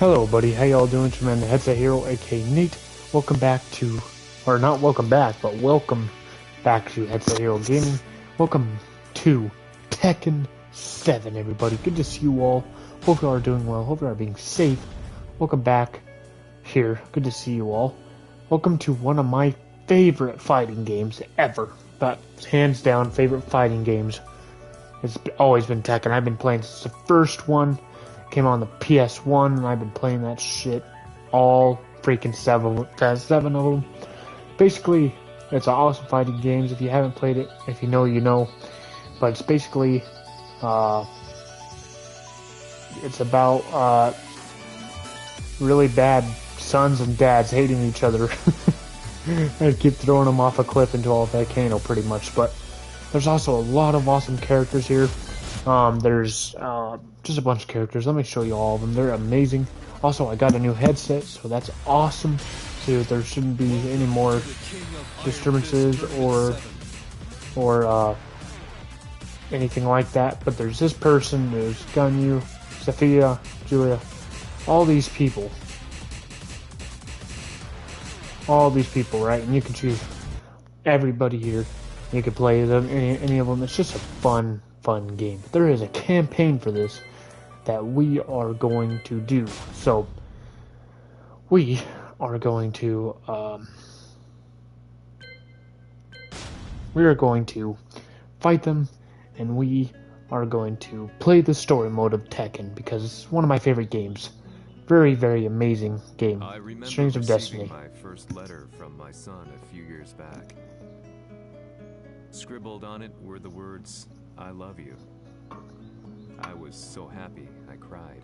Hello, buddy. How y'all doing? It's your man, the Headset Hero, aka Nate. Welcome back to, or not welcome back, but welcome back to Headset Hero Gaming. Welcome to Tekken 7, everybody. Good to see you all. Hope you all are doing well. Hope you are being safe. Welcome back here. Good to see you all. Welcome to one of my favorite fighting games ever. That's hands down favorite fighting games. It's always been Tekken. I've been playing since the first one. Came on the PS1, and I've been playing that shit all freaking seven of them. Basically, it's an awesome fighting games. If you haven't played it, if you know, you know. But it's basically, it's about really bad sons and dads hating each other. And keep throwing them off a cliff into a volcano, pretty much. But there's also a lot of awesome characters here. There's just a bunch of characters. Let me show you all of them. They're amazing. Also, I got a new headset, so that's awesome. So there shouldn't be any more disturbances or anything like that. But there's this person, there's Ganyu, Sophia, Julia, all these people. All these people, right? And you can choose everybody here. You can play them, any of them. It's just a fun game. But there is a campaign for this that we are going to do. So we are going to fight them, and we are going to play the story mode of Tekken because it's one of my favorite games. Very, very amazing game. I remember Strings of Destiny. My first letter from my son a few years back. Scribbled on it were the words, "I love you." I was so happy, I cried.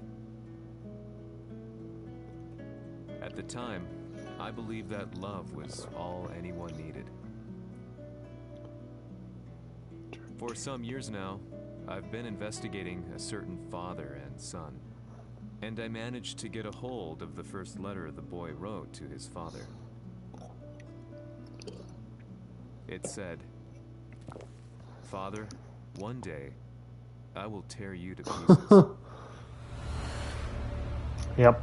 At the time, I believed that love was all anyone needed. For some years now, I've been investigating a certain father and son, and I managed to get a hold of the first letter the boy wrote to his father. It said, "Father, one day, I will tear you to pieces." Yep.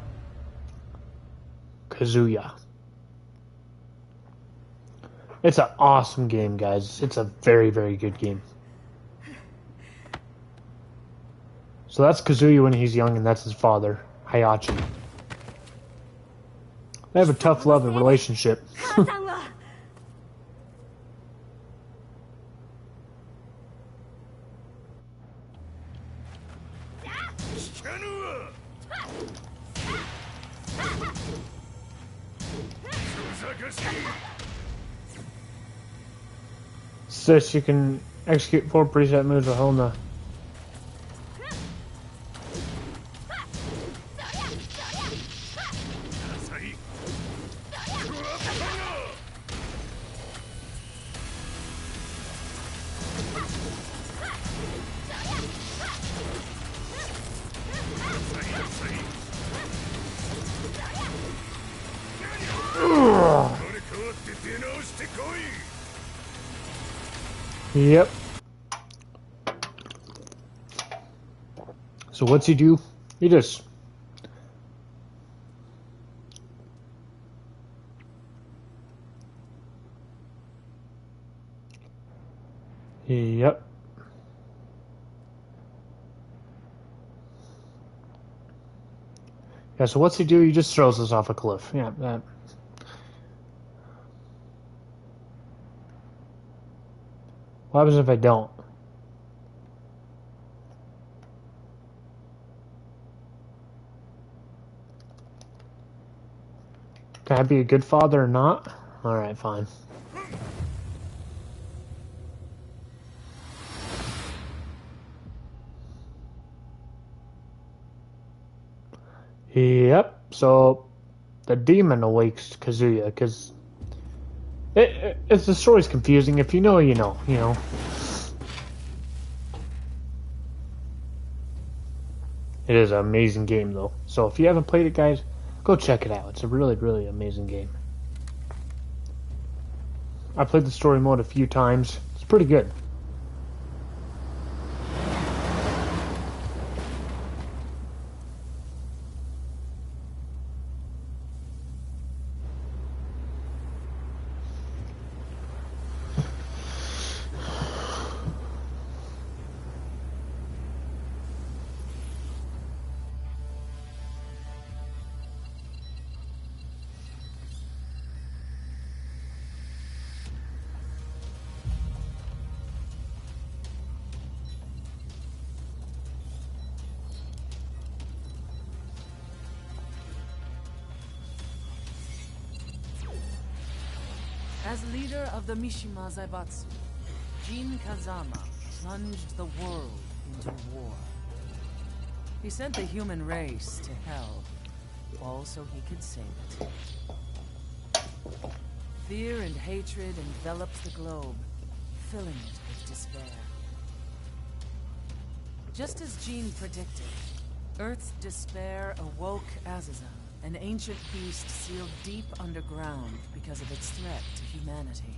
Kazuya. It's an awesome game, guys. It's a very, very good game. So that's Kazuya when he's young, and that's his father, Hayachi. They have a tough love and relationship. Sis, you can execute 4 preset moves with holding the... Yep. So what's he do? He just... Yep. Yeah, so what's he do? He just throws us off a cliff. Yeah, that... What happens if I don't? Can I be a good father or not? Alright, fine. Yep, so the demon awakes Kazuya, because the story's confusing. If you know, you know, you know. It is an amazing game, though. So if you haven't played it, guys, go check it out. It's a really, really amazing game. I played the story mode a few times. It's pretty good. As leader of the Mishima Zaibatsu, Jin Kazama plunged the world into war. He sent the human race to hell, all so he could save it. Fear and hatred enveloped the globe, filling it with despair. Just as Jin predicted, Earth's despair awoke Azazel, an ancient beast sealed deep underground because of its threat to humanity.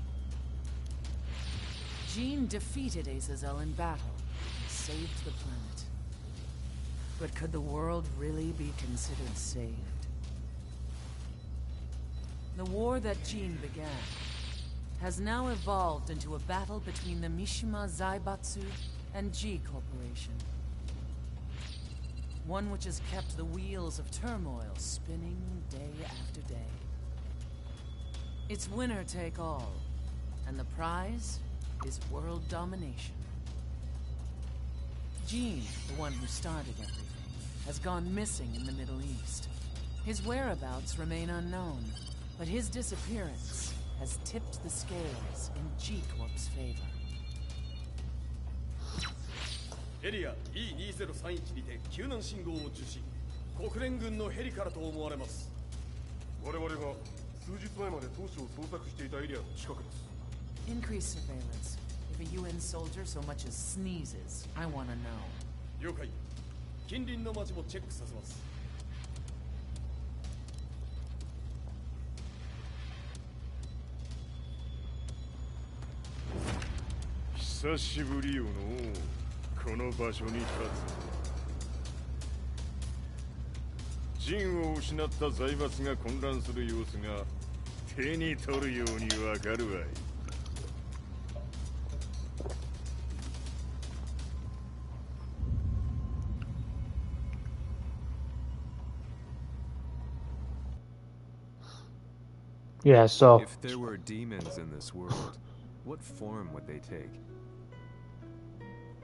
Jin defeated Azazel in battle and saved the planet. But could the world really be considered saved? The war that Jin began has now evolved into a battle between the Mishima Zaibatsu and G Corporation. One which has kept the wheels of turmoil spinning day after day. It's winner take all, and the prize is world domination. Jin, the one who started everything, has gone missing in the Middle East. His whereabouts remain unknown, but his disappearance has tipped the scales in G Corp's favor. エリア E2031 にて救難信号を受信。国連軍のヘリからと思われます。我々が数日前まで当初を捜索していたエリアの近くです。Increase surveillance. If a UN soldier so much as sneezes, I want to know. 了解。近隣の町もチェックさせます。久しぶりよのこの場所に立つ。陣を失った財閥が混乱する様子が手に取るようにわかるわい。Yeah, so If there were demons in this world, what form would they take?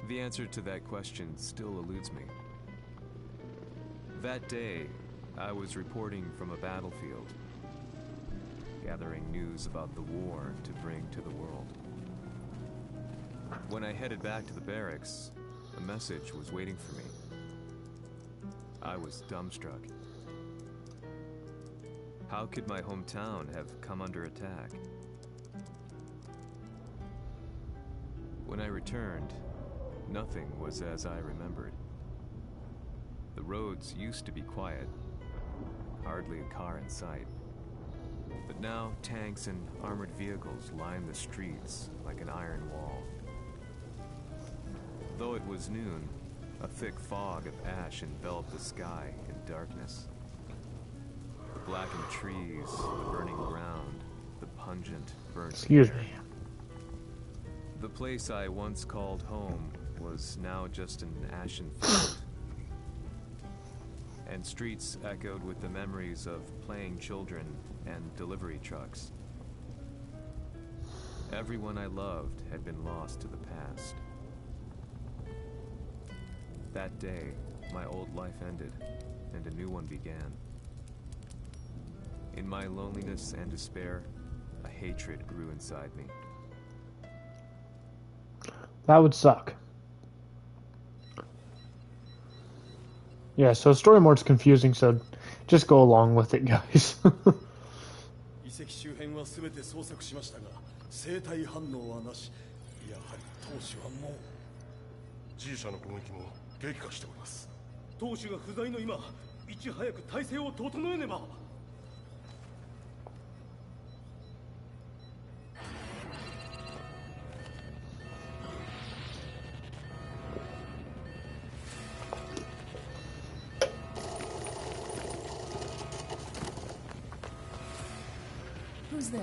The answer to that question still eludes me. That day, I was reporting from a battlefield, gathering news about the war to bring to the world. When I headed back to the barracks, a message was waiting for me. I was dumbstruck. How could my hometown have come under attack? When I returned, nothing was as I remembered. The roads used to be quiet, hardly a car in sight. But now tanks and armored vehicles line the streets like an iron wall. Though it was noon, a thick fog of ash enveloped the sky in darkness. The blackened trees, the burning ground, the pungent burnt excuse air. me. The place I once called home was now just an ashen field. And streets echoed with the memories of playing children and delivery trucks. Everyone I loved had been lost to the past. That day, my old life ended, and a new one began. In my loneliness and despair, a hatred grew inside me. That would suck. Yeah, so story mode's confusing, so just go along with it, guys. 遺跡周辺は全て捜索しましたが、生体反応はなし。やはり当主はもう。G 社の攻撃も激化しております。当主が不在の今、いち早く体制を整えねば。Who's there?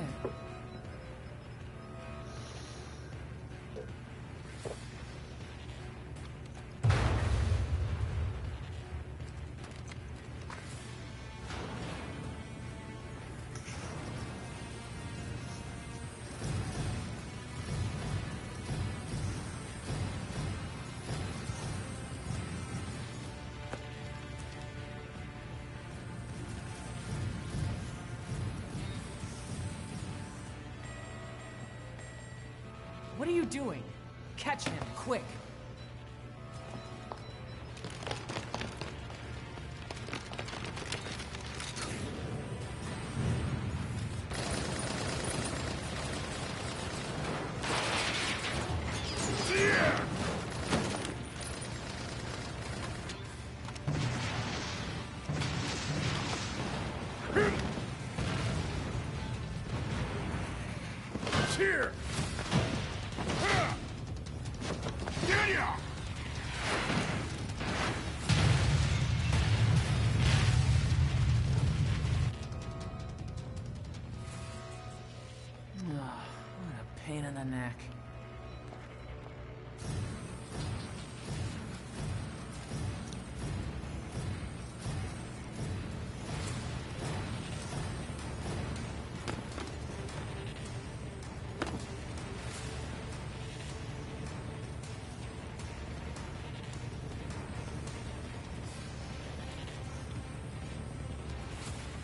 What are you doing? Catch him, quick! Here! What a pain in the neck.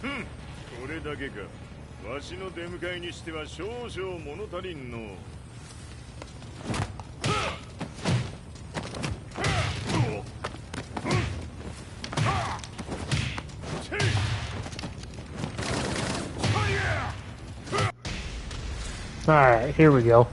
Hmm. これだけか。わしの出迎えにしては少々物足りんの。Alright, here we go.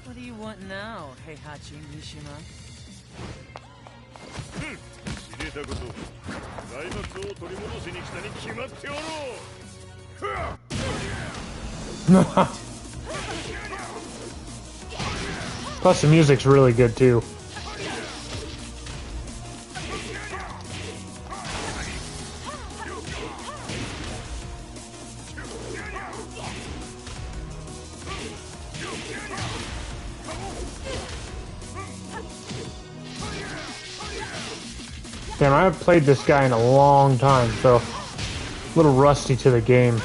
What do you want now, Heihachi Mishima? 知れたこと。財閥を取り戻しに来たに決まっておろう。Plus the music's really good too. Damn, I haven't played this guy in a long time, so a little rusty to the game.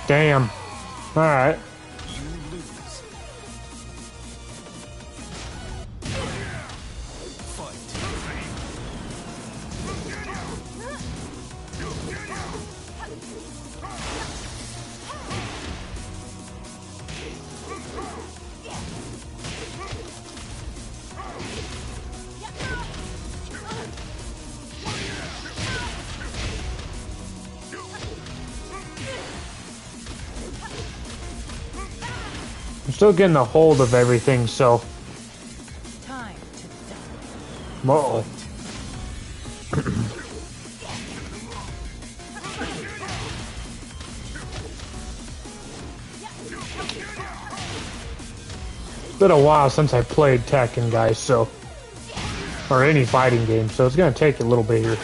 Damn. Alright. I'm still getting a hold of everything, so. Time to die. Uh-oh. been a while since I played Tekken, guys, so... Or any fighting game, so it's gonna take a little bit here.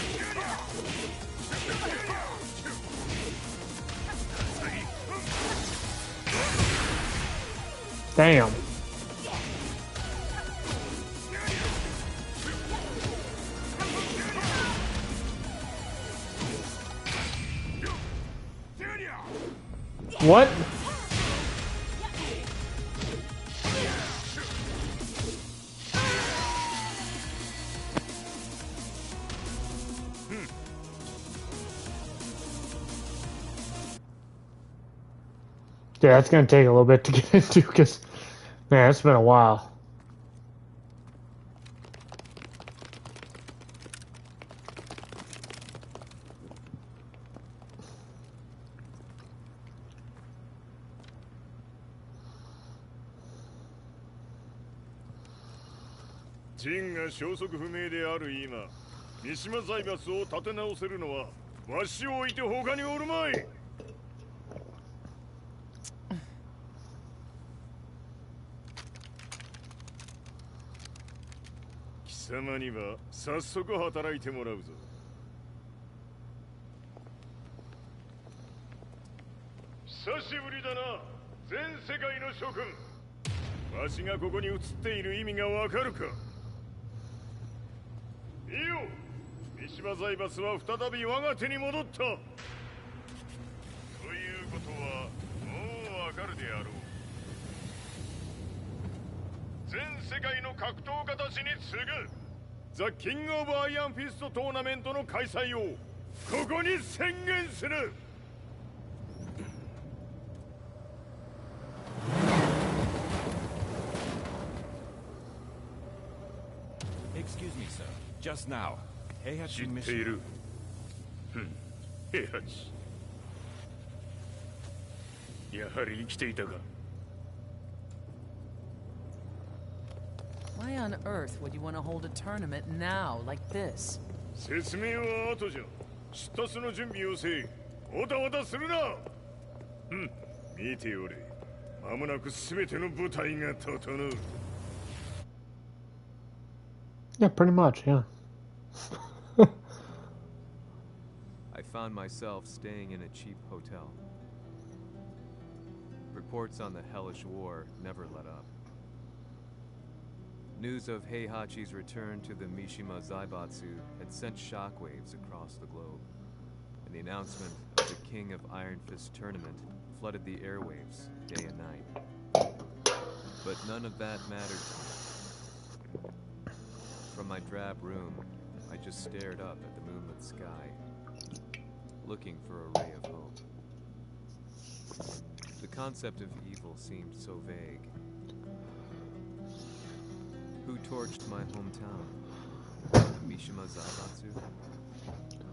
Damn. What? Yeah, it's gonna take a little bit to get into because, man, it's been a while. Jin が消息不明である今、三島財閥を立て直せるのはわしを置いて他におるまい。貴様には早速働いてもらうぞ。久しぶりだな、全世界の諸君。わしがここに映っている意味がわかるか。いいよ、三島財閥は再び我が手に戻った。ということはもうわかるであろう。全世界の格闘家たちに次ぐザ・キング・オブ・アイアンフィストトーナメントの開催をここに宣言する。Excuse me, sir. Just now, Heihachi 知っている。平八。やはり生きていたか。Why on earth would you want to hold a tournament now, like this? 説明は後じゃ。出立の準備をせい。おたわたするな。見ておれ。間もなく全ての部隊が整う。Yeah, pretty much, yeah. I found myself staying in a cheap hotel. Reports on the hellish war never let up. News of Heihachi's return to the Mishima Zaibatsu had sent shockwaves across the globe, and the announcement of the King of Iron Fist tournament flooded the airwaves day and night. But none of that mattered to me. From my drab room, I just stared up at the moonlit sky, looking for a ray of hope. The concept of evil seemed so vague. Who torched my hometown? Mishima Zaibatsu?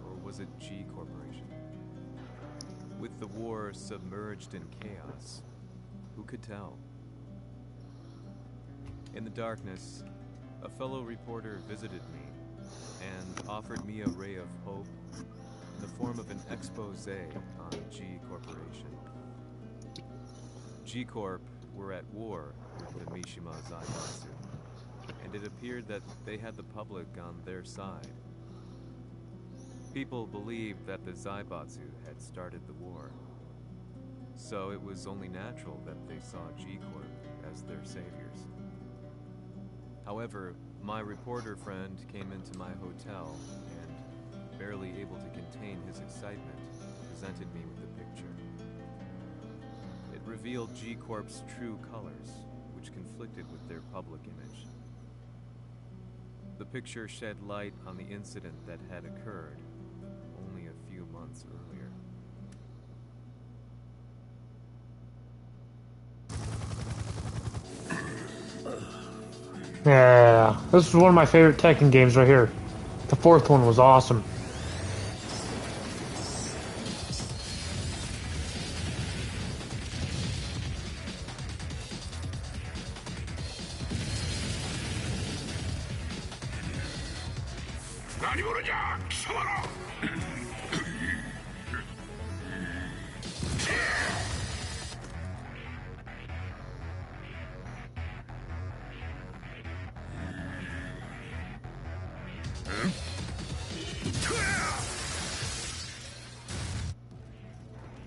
Or was it G Corporation? With the war submerged in chaos, who could tell? In the darkness, a fellow reporter visited me and offered me a ray of hope in the form of an expose on G Corporation. G Corp were at war with the Mishima Zaibatsu, and it appeared that they had the public on their side. People believed that the Zaibatsu had started the war, so it was only natural that they saw G Corp as their saviors. However, my reporter friend came into my hotel and, barely able to contain his excitement, presented me with the picture. It revealed G Corp's true colors, which conflicted with their public image. The picture shed light on the incident that had occurred only a few months earlier. Yeah, this is one of my favorite Tekken games right here. The fourth one was awesome.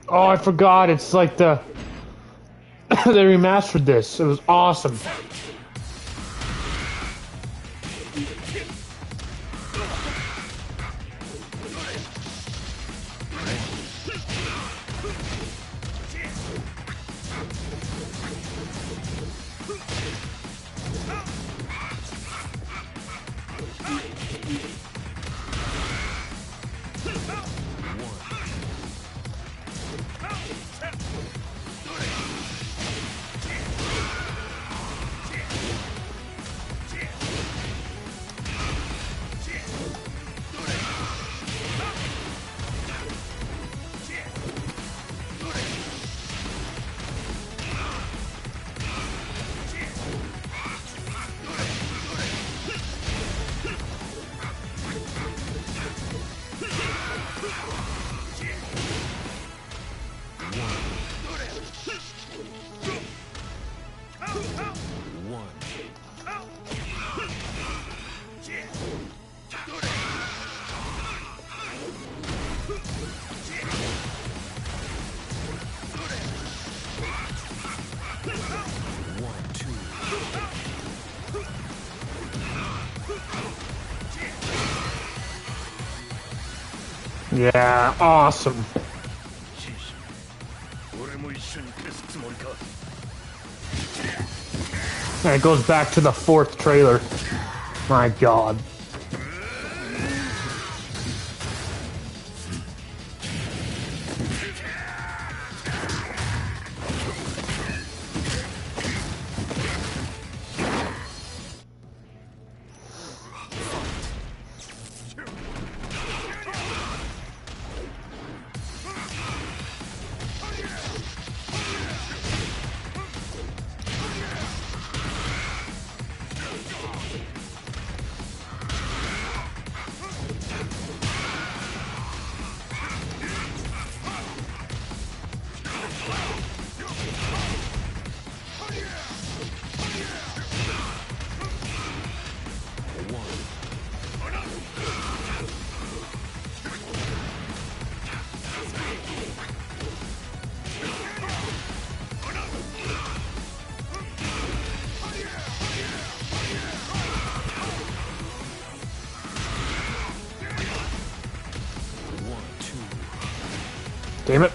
Oh, I forgot. It's like the they remastered this. It was awesome. Yeah, awesome. And it goes back to the 4th trailer. My God. Damn it.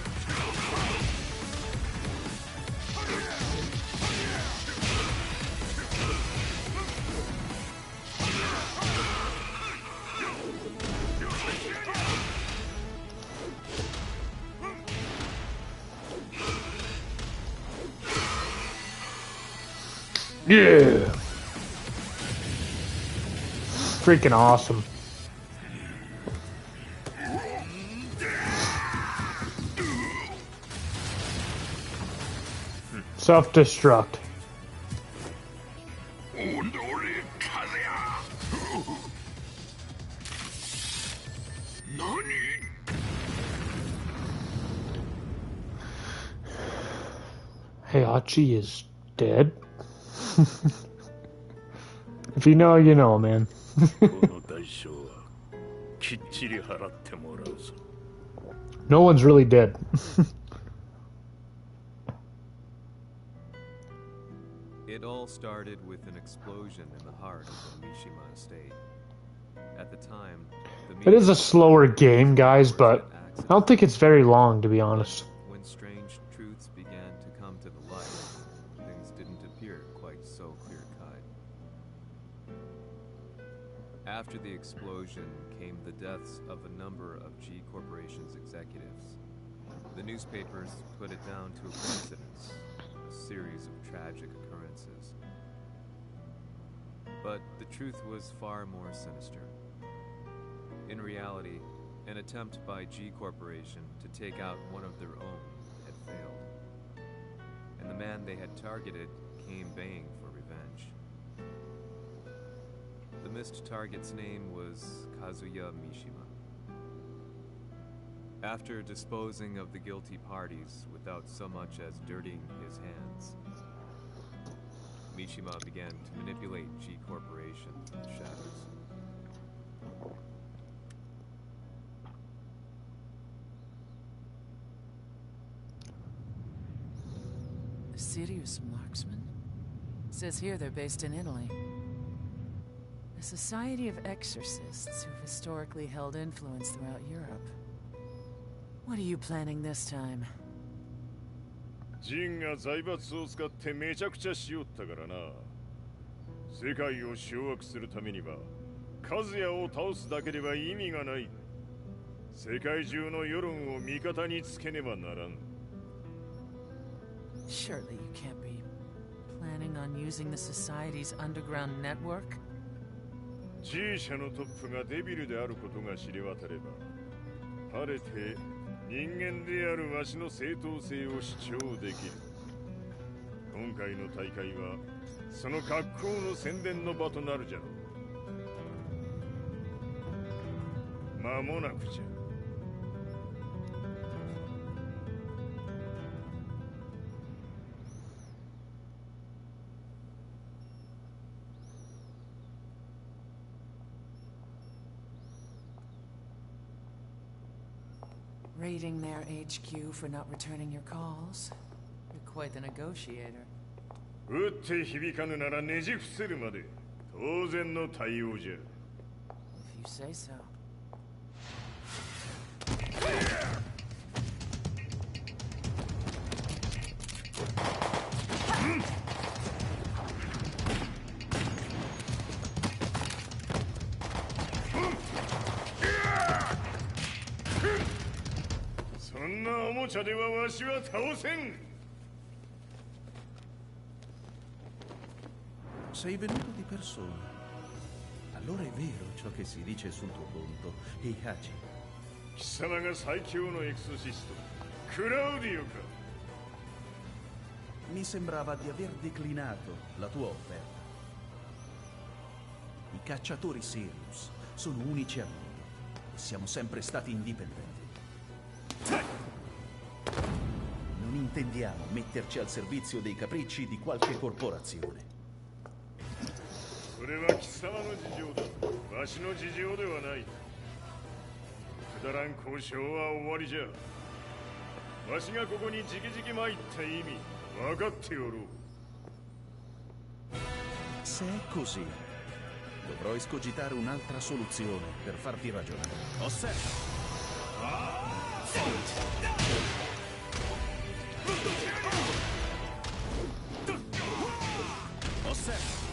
Yeah. Freaking awesome. Self-destruct. Heihachi is dead. If you know, you know, man. No one's really dead. It all started with an explosion in the heart of the Mishima estate. At the time, It is a slower game, guys, but I don't think it's very long, to be honest. When strange truths began to come to the light, things didn't appear quite so clear-cut. After the explosion came the deaths of a number of G Corporation's executives. The newspapers put it down to a coincidence, a series of tragic occurrences. But the truth was far more sinister. In reality, an attempt by G Corporation to take out one of their own had failed. And the man they had targeted came baying for revenge. The missed target's name was Kazuya Mishima. After disposing of the guilty parties without so much as dirtying his hands, Mishima began to manipulate G Corporation from the shadows. serious marksman? Says here they're based in Italy. A society of exorcists who've historically held influence throughout Europe. What are you planning this time? ジンが財閥を使ってめちゃくちゃしよったからな。世界を掌握するためには数ヤを倒すだけでは意味がない。世界中の世論を味方につけねばならん。 Surely you can't be planning on using the society's underground network? G 社のトップがデビルであることが知れ渡れば、晴れて人間であるわしの正当性を主張できる。今回の大会はその格好の宣伝の場となるじゃろう。間もなくじゃ。Raiding their HQ for not returning your calls. You're quite the negotiator. 撃って響かぬならねじ伏せるまで当然の対応じゃ。 If you say so. Sei venuto di persona. Allora è vero ciò che si dice sul tuo conto, Heihachi. 貴様が最強のエクソシスト、クラウディオか。 Mi sembrava di aver declinato la tua offerta. I cacciatori Sirius sono unici al mondo e siamo sempre stati indipendenti. Non intendiamo metterci al servizio dei capricci di qualche corporazione. それは貴様の事情だ。わしの事情ではない。くだらん交渉は終わりじゃ。わしがここにじきじき参った意味分かっておろう。 Se è così, dovrò escogitare un'altra soluzione per farti ragionare. Osserva! Osserva!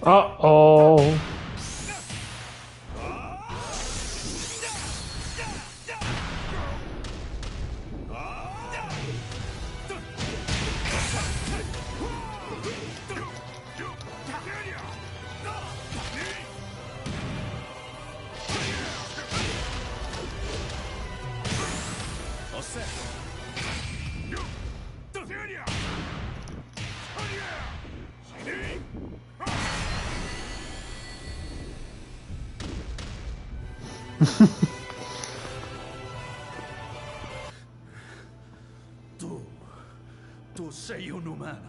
Uh-oh. Tu sei un umano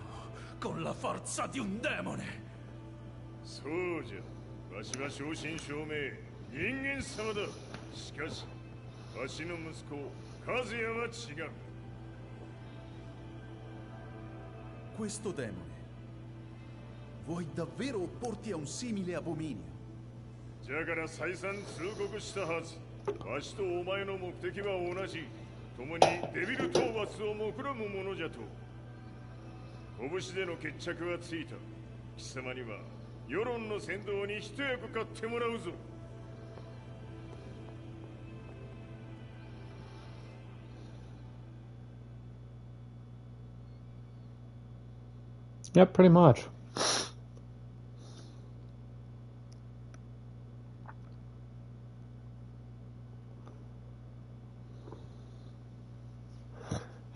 con la forza di un demone. そうじゃ。わしは正真正銘人間様だ。しかしわしの息子和也は違う。 Questo demone vuoi davvero opporti a un simile abominio? じゃから再三通告したはず。わしとお前の目的は同じ。共にデビル討伐を目論むものじゃと。拳での決着はついた。貴様には世論の先導に一役買ってもらうぞ。Yep, pretty much.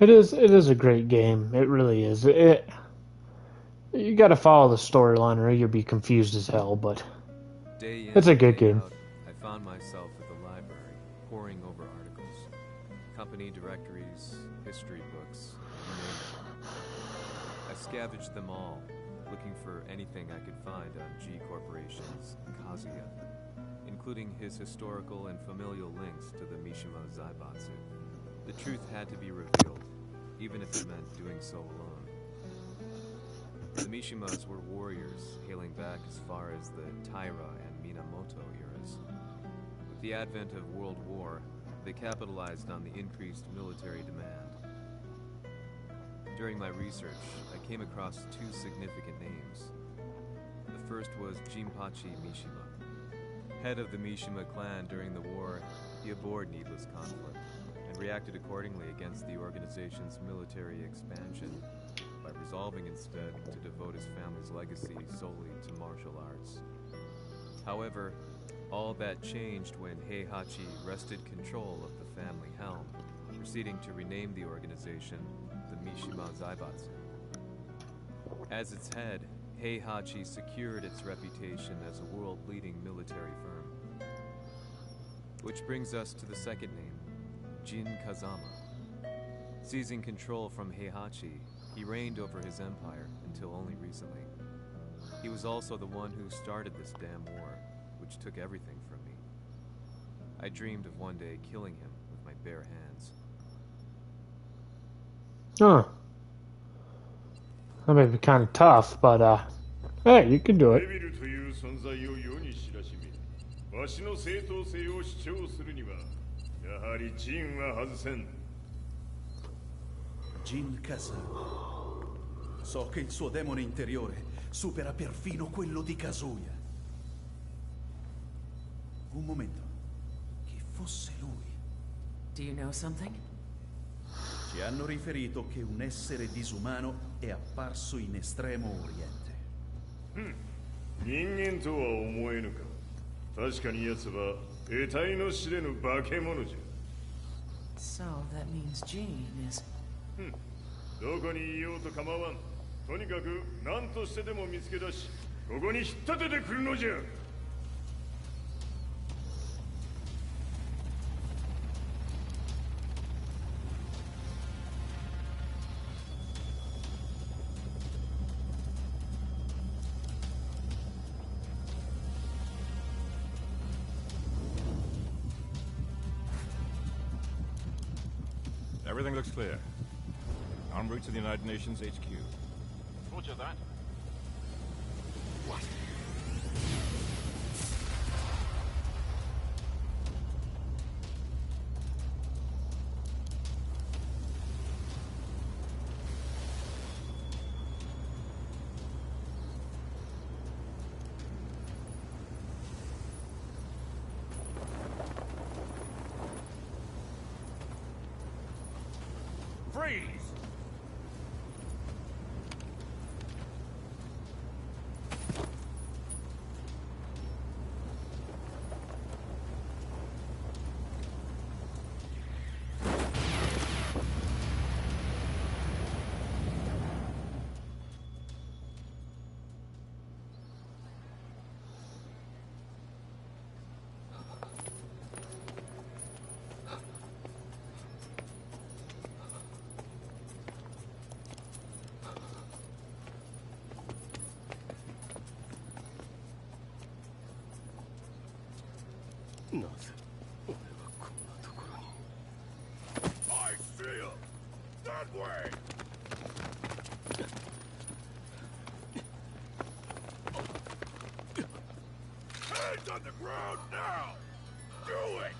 It is a great game. It really is. You got to follow the storyline or you'll be confused as hell, but Day in, it's a good day game. out, I found myself at the library, poring over articles, company directories, history books, you name it. I scavenged them all, looking for anything I could find on G Corporation's Kazuya, including his historical and familial links to the Mishima Zaibatsu. The truth had to be revealed, even if it meant doing so alone. The Mishimas were warriors hailing back as far as the Taira and Minamoto eras. With the advent of World War, they capitalized on the increased military demand. During my research, I came across two significant names. The first was Jinpachi Mishima. Head of the Mishima clan during the war, he abhorred needless conflict and reacted accordingly against the organization's military expansion by resolving instead to devote his family's legacy solely to martial arts. However, all that changed when Heihachi wrested control of the family helm, proceeding to rename the organization the Mishima Zaibatsu. As its head, Heihachi secured its reputation as a world-leading military firm. Which brings us to the second name, Jin Kazama. Seizing control from Heihachi, he reigned over his empire until only recently. He was also the one who started this damn war, which took everything from me. I dreamed of one day killing him with my bare hands. Huh. That may be kind of tough, but, hey, you can do it. デビルという存在を世に知らしめ、わしの正当性を主張するには、やはりジンは外せん。Jin Kazama. So che il suo demone interiore supera perfino quello di Kazuya. Un momento. Chi fosse lui? Do you know something? Ci hanno riferito che un essere disumano è apparso in Estremo Oriente. 人間とは思えぬか。確かに奴は得体の知れぬ化け物じゃ。 So that means Jean is... どこにいようと構わん。とにかく何としてでも見つけ出し、ここに引っ立ててくるのじゃ。 Everything looks clear. En route to the United Nations HQ. Roger that. What? Freeze! I feel that way. Hands on the ground now. Do it.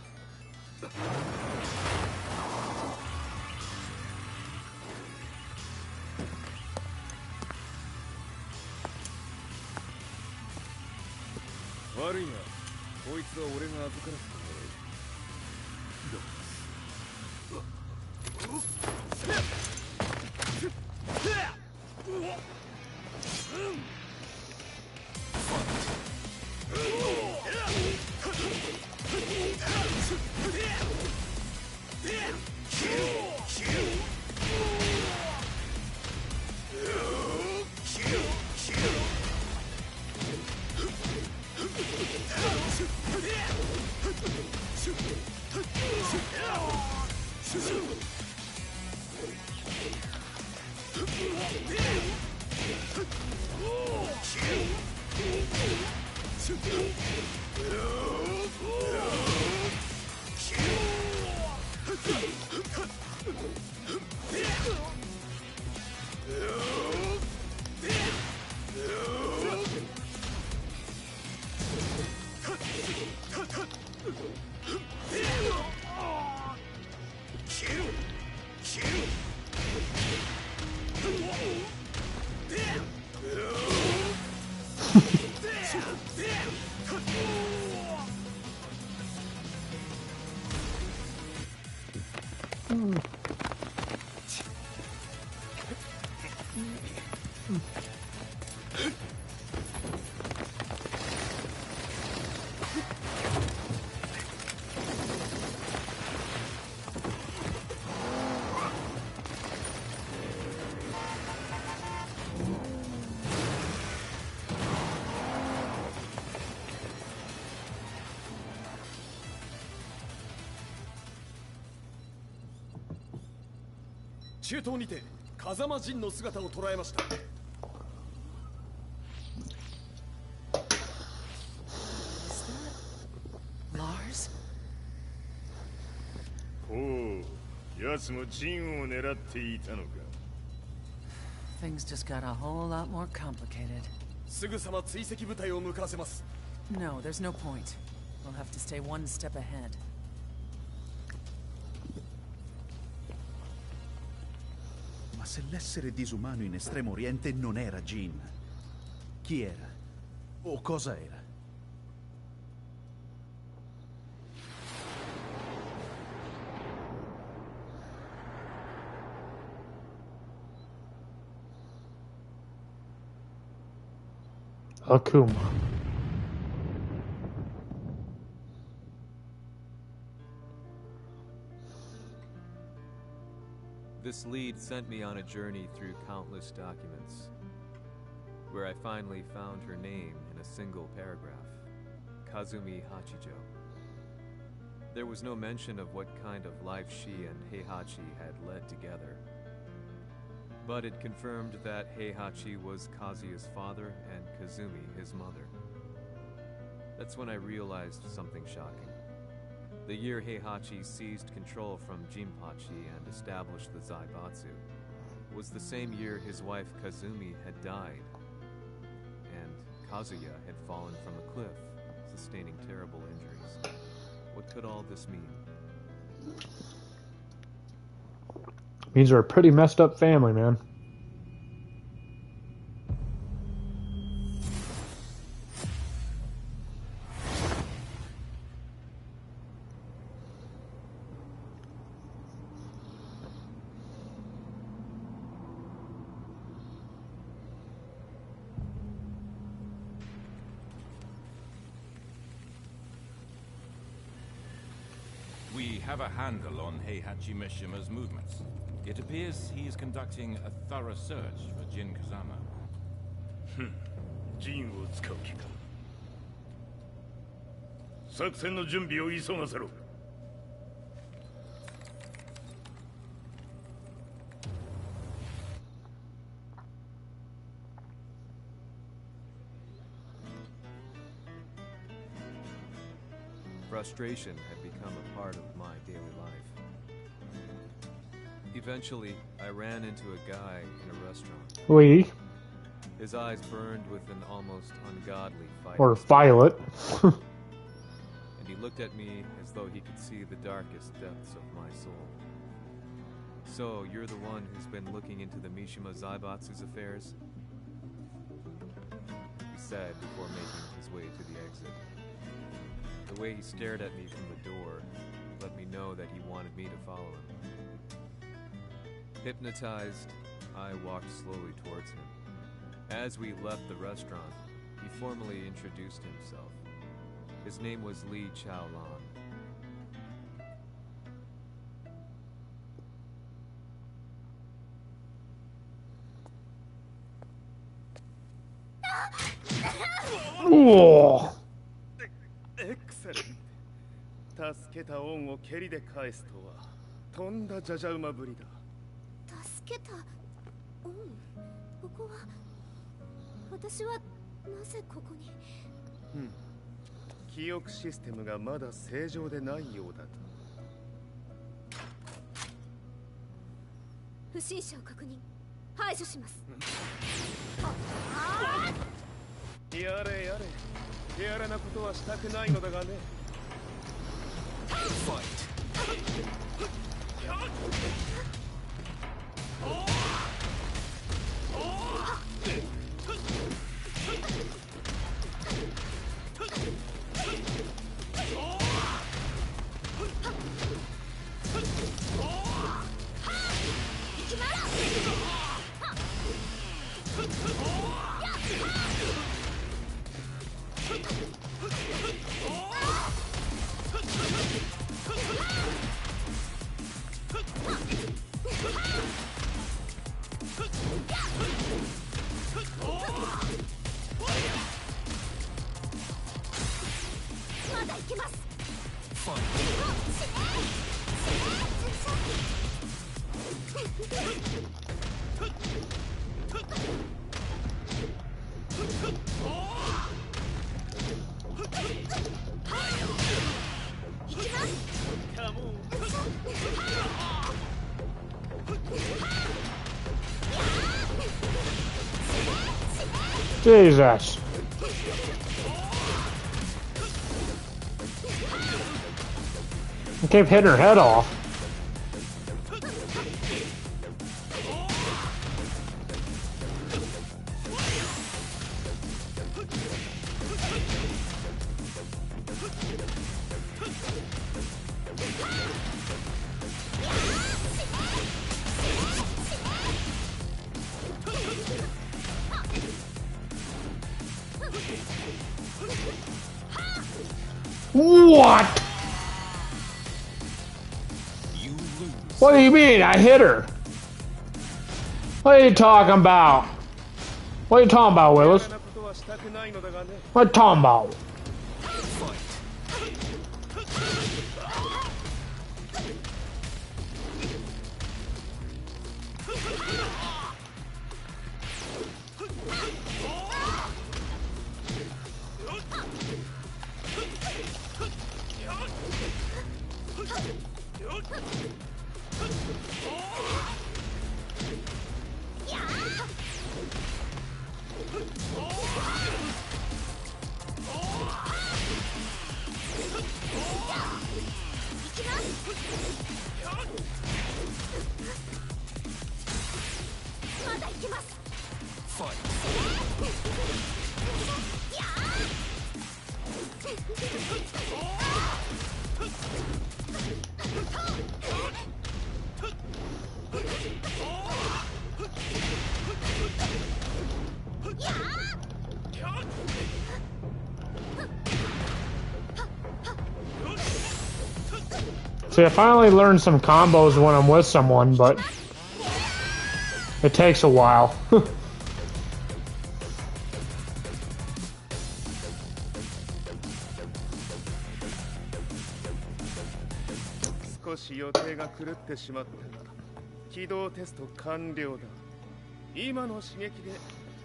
中東にて風間陣の姿を捉えました。 Lars? おお、奴も陣を狙っていたのか。 Things just got a whole lot more complicated. すぐさま追跡部隊を向かわせます。 No, there's no point. We'll have to stay one step ahead. Ma se l'essere disumano in Estremo Oriente non era Jin, chi era? O cosa era? Akuma. This lead sent me on a journey through countless documents, where I finally found her name in a single paragraph, Kazumi Hachijo. There was no mention of what kind of life she and Heihachi had led together, but it confirmed that Heihachi was Kazuya's father and Kazumi his mother. That's when I realized something shocking. The year Heihachi seized control from Jinpachi and established the Zaibatsu was the same year his wife Kazumi had died, and Kazuya had fallen from a cliff, sustaining terrible injuries. What could all this mean? Means we're a pretty messed up family, man. We have a handle on Heihachi Mishima's movements. It appears he is conducting a thorough search for Jin Kazama. 陣を使う気か。作戦の準備を急がせろ。 Frustration had become a part of my daily life. Eventually, I ran into a guy in a restaurant. Lee. His eyes burned with an almost ungodly fight. Or Violet. And he looked at me as though he could see the darkest depths of my soul. So, you're the one who's been looking into the Mishima Zaibatsu's affairs? He said before making his way to the exit. The way he stared at me from the door let me know that he wanted me to follow him. Hypnotized, I walked slowly towards him. As we left the restaurant, he formally introduced himself. His name was Lee Chaolan. Oh. エクセレント。助けた恩を蹴りで返すとはとんだじゃじゃ馬ぶりだ。助けた恩。ここは私はなぜここに。記憶システムがまだ正常でないようだと。不審者を確認。排除します。やれやれ、手荒なことはしたくないのだがね。Jesus. I keep hitting her head off. What? What do you mean? I hit her. What are you talking about? What are you talking about, Willis? What are you talking about? See, I finally learned some combos when I'm with someone, but it takes a while. 少し予定が狂ってしまったが、起動テスト完了だ。今の刺激で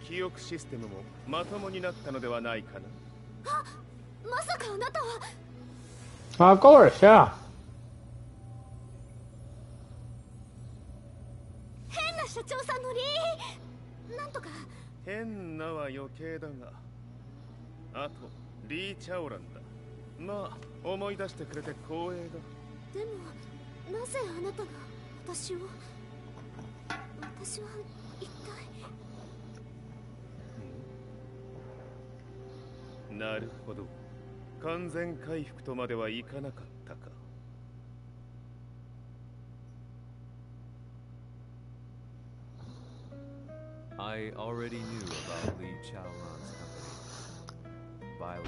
記憶システムもまともになったのではないかな。あ、まさかあなたは。Of course, yeah. 変な社長さんのなんとか。変なは余計だが、あとリー・チャオランだ。まあ思い出してくれて光栄だ。でもなぜあなたが私は一体。なるほど。完全回復とまではいかなかったか。I already knew about Lee Chaolan's company. Violent.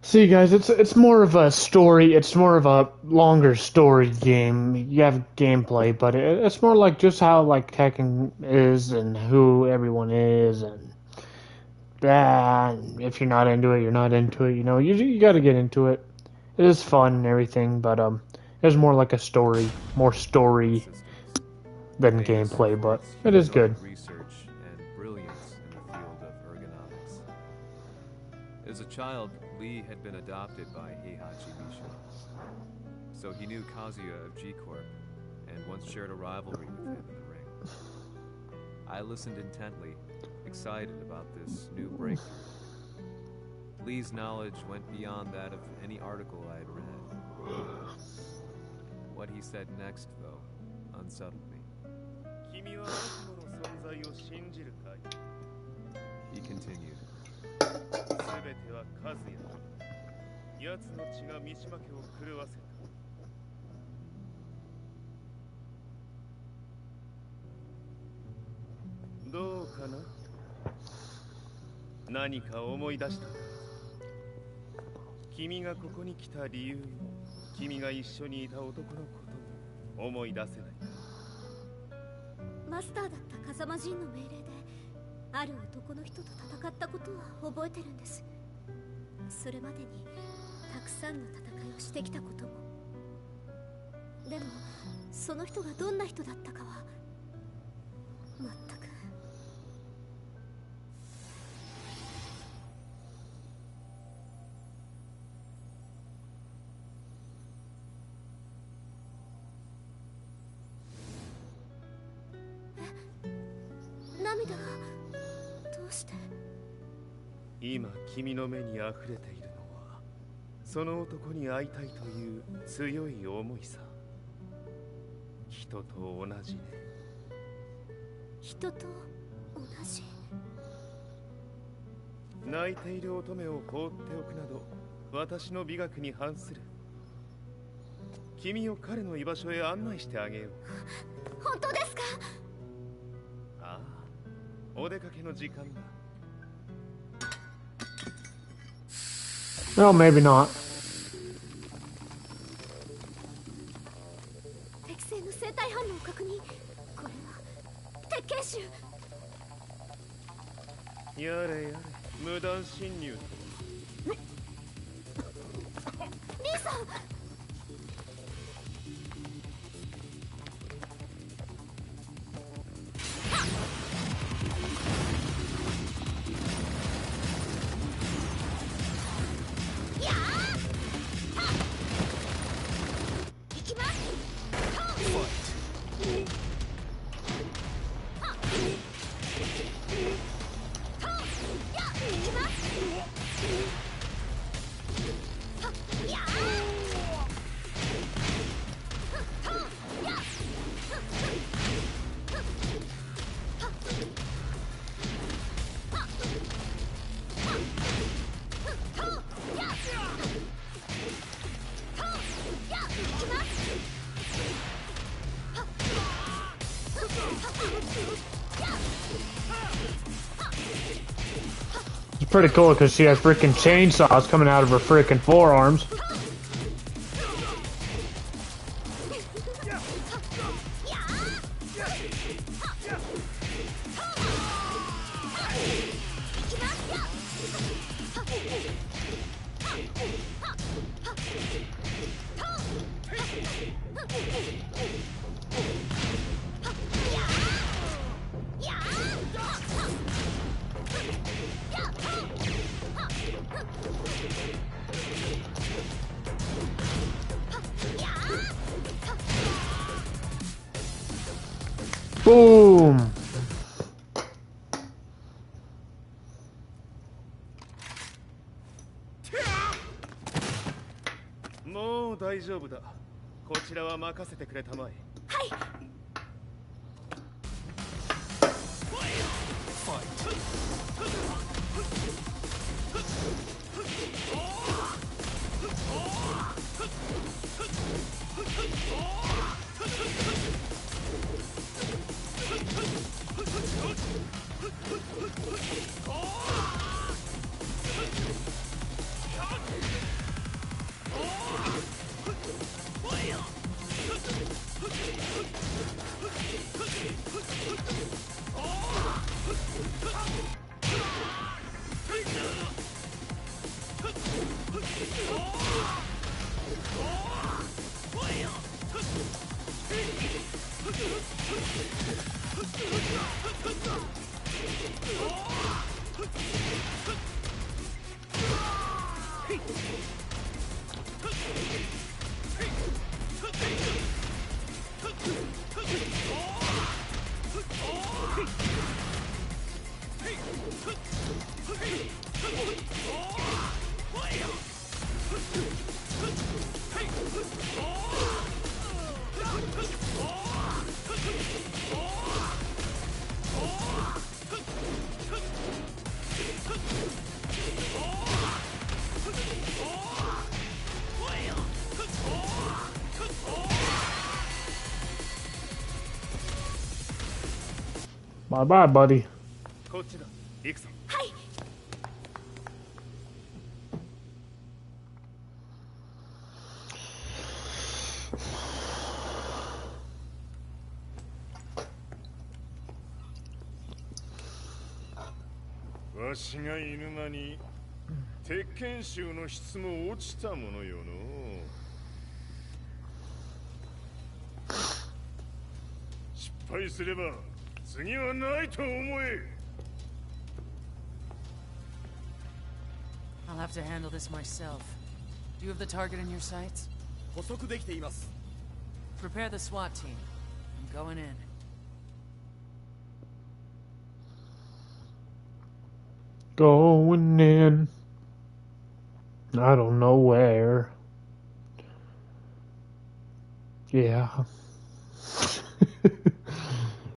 See, guys, it's more of a story. It's more of a longer story game. You have gameplay, but it's more like just how like Tekken is and who everyone is, and if you're not into it, you're not into it. You know, you got to get into it. It is fun and everything, but it's more like a story, more story than gameplay. But it is good. Research and brilliance in the field of ergonomics. As a child, Lee had been adopted by Heihachi Mishima, so he knew Kazuya of G-Corp, and once shared a rivalry with him in the ring. I listened intently, excited about this new breakthrough. Lee's knowledge went beyond that of any article I had read. What he said next, though, unsettled me. He continued. 全ては和也だ。奴の血が三島家を狂わせた。どうかな？何か思い出したか？君がここに来た理由も、君が一緒にいた男のことも思い出せないか？マスターだった風間陣の命令である男の人と戦ったことは覚えてるんです。それまでにたくさんの戦いをしてきたことも。でもその人がどんな人だったかは全く。涙がどうして？今君の目にあふれているのはその男に会いたいという強い思いさ。人と同じね。人と同じ。泣いている乙女を放っておくなど私の美学に反する。君を彼の居場所へ案内してあげよう。本当ですか？ああ、お出かけの時間だ。No, maybe not. 適正の生体反応を確認。これは鉄拳臭。やれやれ、無断侵入だ。リーさん。It's pretty cool because she has freaking chainsaws coming out of her freaking forearms. Boom! もう大丈夫だ。こちらは任せてくれたまえ。はい。Bye bye, buddy. こっちだ。行くぞ。はい。わしが犬間に鉄拳衆の質も落ちたものよの。失敗すれば次はないと思え。I'll have to handle this myself. Do you have the target in your sights? 捕捉できています。 Prepare the SWAT team. I'm going in. Going in. I don't know where. Yeah.